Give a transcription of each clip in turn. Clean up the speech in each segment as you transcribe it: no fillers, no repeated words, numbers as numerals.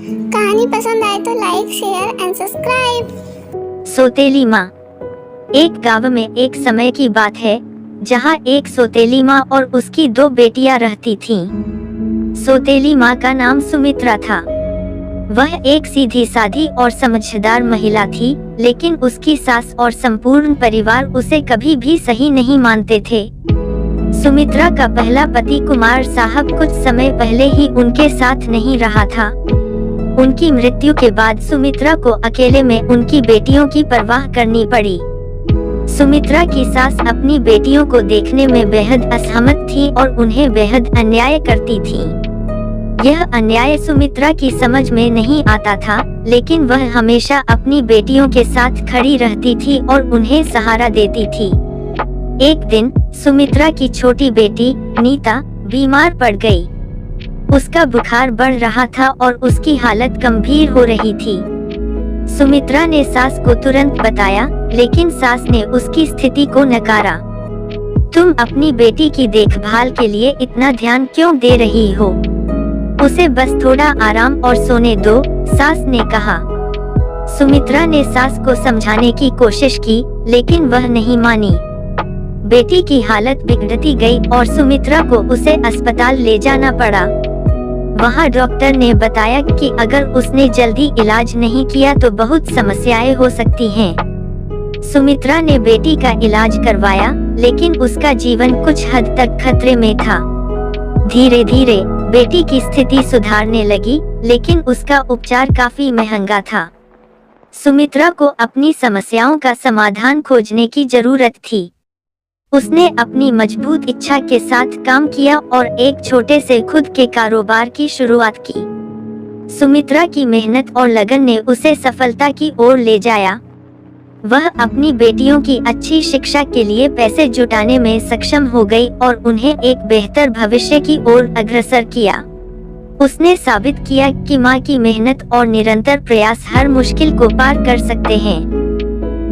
कहानी पसंद आए तो लाइक, शेयर एंड सब्सक्राइब। सौतेली माँ। एक गांव में एक समय की बात है जहाँ एक सौतेली माँ और उसकी 2 बेटियां रहती थीं। सौतेली माँ का नाम सुमित्रा था। वह एक सीधी साधी और समझदार महिला थी, लेकिन उसकी सास और संपूर्ण परिवार उसे कभी भी सही नहीं मानते थे। सुमित्रा का पहला पति कुमार साहब कुछ समय पहले ही उनके साथ नहीं रहा था। उनकी मृत्यु के बाद सुमित्रा को अकेले में उनकी बेटियों की परवाह करनी पड़ी। सुमित्रा की सास अपनी बेटियों को देखने में बेहद असहमत थी और उन्हें बेहद अन्याय करती थी। यह अन्याय सुमित्रा की समझ में नहीं आता था, लेकिन वह हमेशा अपनी बेटियों के साथ खड़ी रहती थी और उन्हें सहारा देती थी। एक दिन सुमित्रा की छोटी बेटी नीता बीमार पड़ गई। उसका बुखार बढ़ रहा था और उसकी हालत गंभीर हो रही थी। सुमित्रा ने सास को तुरंत बताया, लेकिन सास ने उसकी स्थिति को नकारा। तुम अपनी बेटी की देखभाल के लिए इतना ध्यान क्यों दे रही हो? उसे बस थोड़ा आराम और सोने दो, सास ने कहा। सुमित्रा ने सास को समझाने की कोशिश की, लेकिन वह नहीं मानी। बेटी की हालत बिगड़ती गई और सुमित्रा को उसे अस्पताल ले जाना पड़ा। वहाँ डॉक्टर ने बताया कि अगर उसने जल्दी इलाज नहीं किया तो बहुत समस्याएं हो सकती हैं। सुमित्रा ने बेटी का इलाज करवाया, लेकिन उसका जीवन कुछ हद तक खतरे में था। धीरे धीरे बेटी की स्थिति सुधारने लगी, लेकिन उसका उपचार काफी महंगा था। सुमित्रा को अपनी समस्याओं का समाधान खोजने की जरूरत थी। उसने अपनी मजबूत इच्छा के साथ काम किया और एक छोटे से खुद के कारोबार की शुरुआत की। सुमित्रा की मेहनत और लगन ने उसे सफलता की ओर ले जाया। वह अपनी बेटियों की अच्छी शिक्षा के लिए पैसे जुटाने में सक्षम हो गई और उन्हें एक बेहतर भविष्य की ओर अग्रसर किया। उसने साबित किया कि माँ की मेहनत और निरंतर प्रयास हर मुश्किल को पार कर सकते हैं।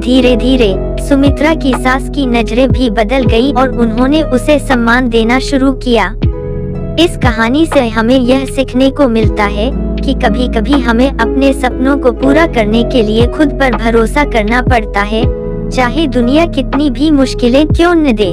धीरे धीरे सुमित्रा की सास की नजरें भी बदल गईं और उन्होंने उसे सम्मान देना शुरू किया। इस कहानी से हमें यह सीखने को मिलता है कि कभी-कभी हमें अपने सपनों को पूरा करने के लिए खुद पर भरोसा करना पड़ता है, चाहे दुनिया कितनी भी मुश्किलें क्यों न दे।